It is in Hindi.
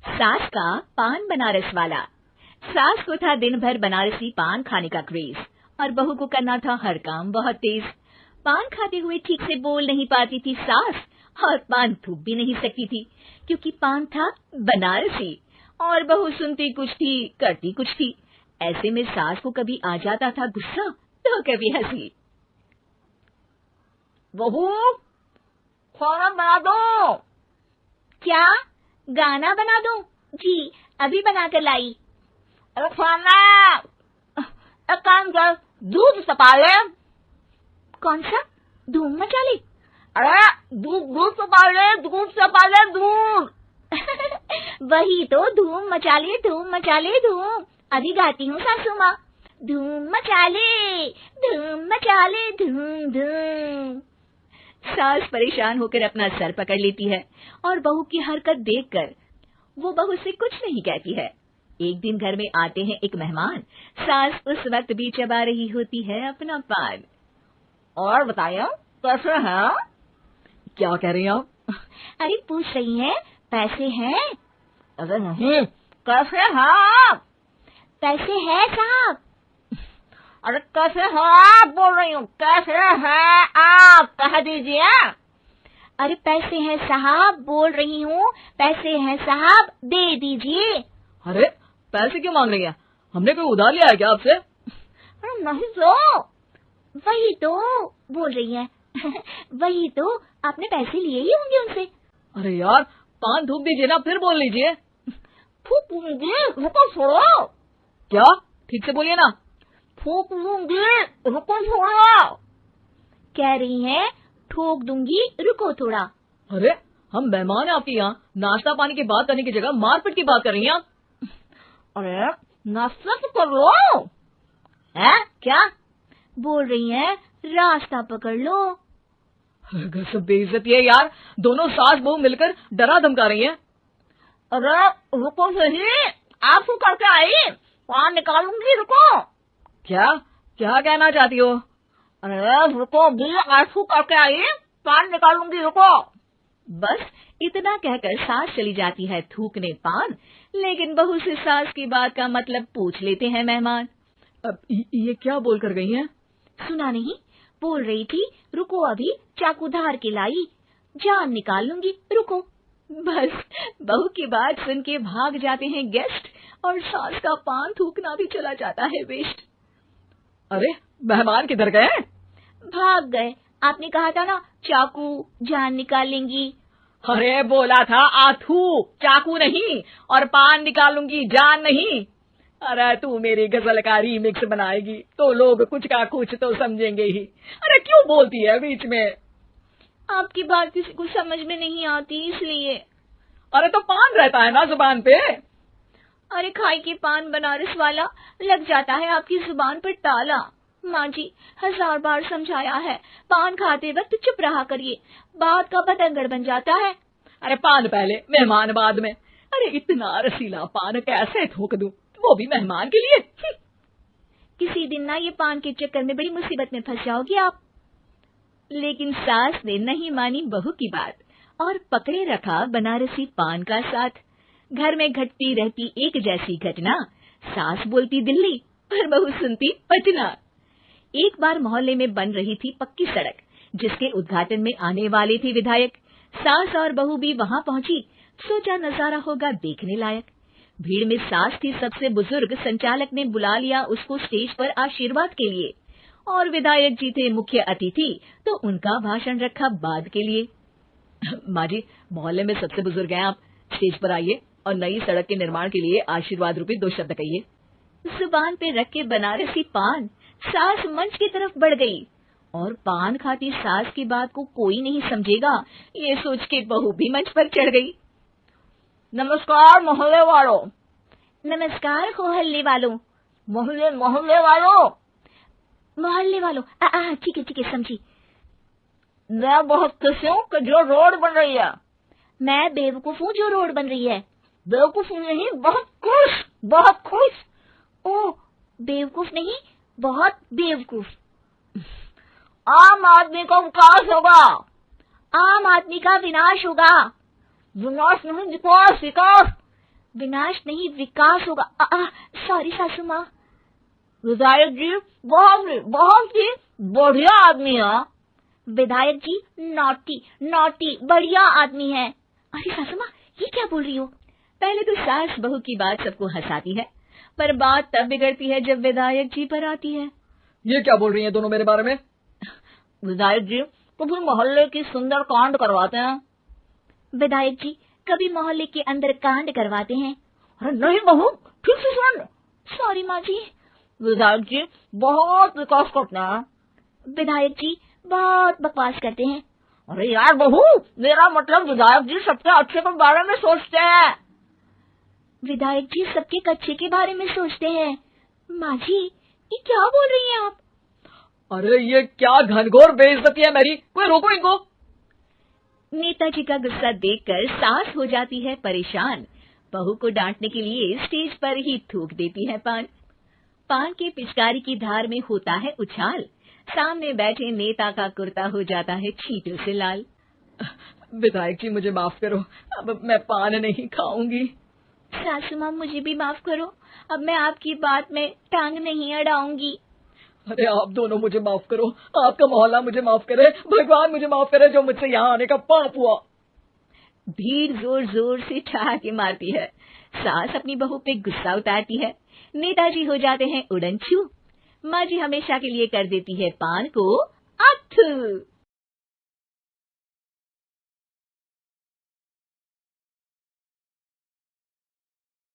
सास का पान बनारस वाला। सास को था दिन भर बनारसी पान खाने का क्रेज और बहू को करना था हर काम बहुत तेज। पान खाते हुए ठीक से बोल नहीं पाती थी सास और पान थूक भी नहीं सकती थी क्योंकि पान था बनारसी और बहू सुनती कुछ थी करती कुछ थी। ऐसे में सास को कभी आ जाता था गुस्सा तो कभी हंसी। बहू, खाना बना दो। क्या गाना बना दूं? जी अभी बना कर लाई। अरे खाना, एक काम कर, दूध सपा ले। कौन सा? धूम मचा ले? अरे दूध सपा ले, दूध सपा ले, दूध। वही तो, धूम मचा ले, धूम मचा ले, धूम। अभी गाती हूँ सासू माँ। धूम मचा ले, धूम मचा ले, धूम धूम। सास परेशान होकर अपना सर पकड़ लेती है और बहू की हरकत देखकर वो बहू से कुछ नहीं कहती है। एक दिन घर में आते हैं एक मेहमान। सास उस वक्त भी चबा रही होती है अपना पान। और बताइए कैसे हैं? क्या कह रही हैं आप? अरे पूछ रही हैं पैसे हैं? अरे नहीं, कैसे हैं आप? पैसे हैं साहब। अरे कैसे हैं आप बोल रही हूँ, कैसे हैं आप कह दीजिए। अरे पैसे हैं साहब बोल रही हूँ, पैसे हैं साहब दे दीजिए। अरे पैसे क्यों मांग रही हैं? हमने कोई उधार लिया है क्या आपसे? अरे नहीं तो। वही तो बोल रही है। वही तो, आपने पैसे लिए ही होंगे उनसे। अरे यार पान थूक दीजिए ना, फिर बोल लीजिए। थूक लूंगी, रुको छोड़ो। क्या? ठीक से बोलिए ना। थूक लूंगी, रुको छोड़ो। कह रही हैं ठोक दूंगी, रुको थोड़ा। अरे हम मेहमान हैं आपके यहाँ, नाश्ता पानी की बात करने की जगह मारपीट की बात कर रही हैं आप। अरे नाश्ता तो करो। है क्या? बोल रही हैं रास्ता पकड़ लो। सब बेइज्जती है यार, दोनों सास बहू मिलकर डरा धमका रही हैं। अरे रुको सही, आप क्यों करके आई? पान निकालूंगी, रुको। क्या क्या कहना चाहती हो? अरे रुको भी, आंसू करके आई, पान निकालूंगी, रुको। बस इतना कहकर सास चली जाती है थूकने पान, लेकिन बहू से सास की बात का मतलब पूछ लेते हैं मेहमान। अब ये क्या बोल कर गई हैं? सुना नहीं? बोल रही थी रुको अभी चाकू धार के लाई, जान निकाल लूंगी, रुको। बस बहू की बात सुन के भाग जाते हैं गेस्ट और सास का पान थूकना भी चला जाता है वेस्ट। अरे मेहमान किधर गए? भाग गए। आपने कहा था ना चाकू जान निकाल लेंगी। अरे बोला था आथू, चाकू नहीं, और पान निकालूंगी जान नहीं। अरे तू मेरी गजल का रीमिक्स बनाएगी तो लोग कुछ का कुछ तो समझेंगे ही। अरे क्यों बोलती है बीच में? आपकी बात किसी को समझ में नहीं आती इसलिए। अरे तो पान रहता है ना जुबान पे। अरे खाई के पान बनारस वाला, लग जाता है आपकी जुबान पर ताला। माँ जी 1000 बार समझाया है, पान खाते वक्त चुप रहा करिए, बात का बतंगड़ बन जाता है। अरे पान पहले मेहमान बाद में। अरे इतना रसीला पान कैसे थूक दूं, वो भी मेहमान के लिए। किसी दिन ना ये पान के चक्कर में बड़ी मुसीबत में फंस जाओगी आप। लेकिन सास ने नहीं मानी बहू की बात और पकड़े रखा बनारसी पान का साथ। घर में घटती रहती एक जैसी घटना, सास बोलती दिल्ली और बहू सुनती पटना। एक बार मोहल्ले में बन रही थी पक्की सड़क, जिसके उद्घाटन में आने वाले थे विधायक। सास और बहू भी वहां पहुंची, सोचा नजारा होगा देखने लायक। भीड़ में सास थी सबसे बुजुर्ग, संचालक ने बुला लिया उसको स्टेज पर आशीर्वाद के लिए, और विधायक जी थे मुख्य अतिथि तो उनका भाषण रखा बाद के लिए। माँ जी मोहल्ले में सबसे बुजुर्ग हैं आप, स्टेज पर आइए और नई सड़क के निर्माण के लिए आशीर्वाद रूपी 2 शब्द कहिए। जुबान पे रख के बनारसी पान सास मंच की तरफ बढ़ गई और पान खाती सास की बात को कोई नहीं समझेगा ये सोच के बहू भी मंच पर चढ़ गई। नमस्कार मोहल्ले वालों। नमस्कार मोहल्ले वालों। मोहल्ले वालों। मोहल्ले वालों, ठीक है समझी। मैं बहुत खुश हूँ कि जो रोड बन रही है। मैं बेवकूफ हूँ जो रोड बन रही है। बेवकूफ नहीं, बहुत खुश। ओह बेवकूफ नहीं, बहुत बेवकूफ। आम आदमी का विकास होगा। आम आदमी का विनाश होगा। विनाश नहीं, विकास। विनाश नहीं विकास होगा। सॉरी सासू माँ। विधायक जी बहुत ही बढ़िया आदमी है। विधायक जी नॉटी नॉटी बढ़िया आदमी है। अरे सासू माँ ये क्या बोल रही हो? पहले तो सास बहू की बात सबको हंसाती है, पर बात तब बिगड़ती है जब विधायक जी पर आती है। ये क्या बोल रही हैं दोनों मेरे बारे में? विधायक जी कभी मोहल्ले की सुंदर कांड करवाते हैं। विधायक जी कभी मोहल्ले के अंदर कांड करवाते हैं। अरे नहीं बहू, ठीक से सुन। सॉरी माँ जी। विधायक जी बहुत विकास करते हैं। विधायक जी बहुत बकवास करते हैं। अरे यार बहू, मेरा मतलब विधायक जी सबके अच्छे के बारे में सोचते हैं। विधायक जी सबके अच्छे के बारे में सोचते हैं। माँ जी ये क्या बोल रही हैं आप? अरे ये क्या घनघोर बेइज्जती है मेरी, कोई रोको इनको। नेताजी का गुस्सा देखकर सास हो जाती है परेशान। बहू को डांटने के लिए स्टेज पर ही थूक देती है पान। पान की पिचकारी की धार में होता है उछाल। सामने बैठे नेता का कुर्ता हो जाता है छींटों से लाल। विधायक जी मुझे माफ करो, अब मैं पान नहीं खाऊंगी। सासू माँ मुझे भी माफ करो, अब मैं आपकी बात में टांग नहीं अड़ाऊंगी। अरे आप दोनों मुझे माफ करो, आपका मोहल्ला मुझे माफ करे, भगवान मुझे माफ करे जो मुझसे यहाँ आने का पाप हुआ। भीड़ जोर जोर से ठहाके मारती है। सास अपनी बहू पे गुस्सा उतारती है। नेताजी हो जाते हैं उड़नछू। माँ जी हमेशा के लिए कर देती है पान को अथू।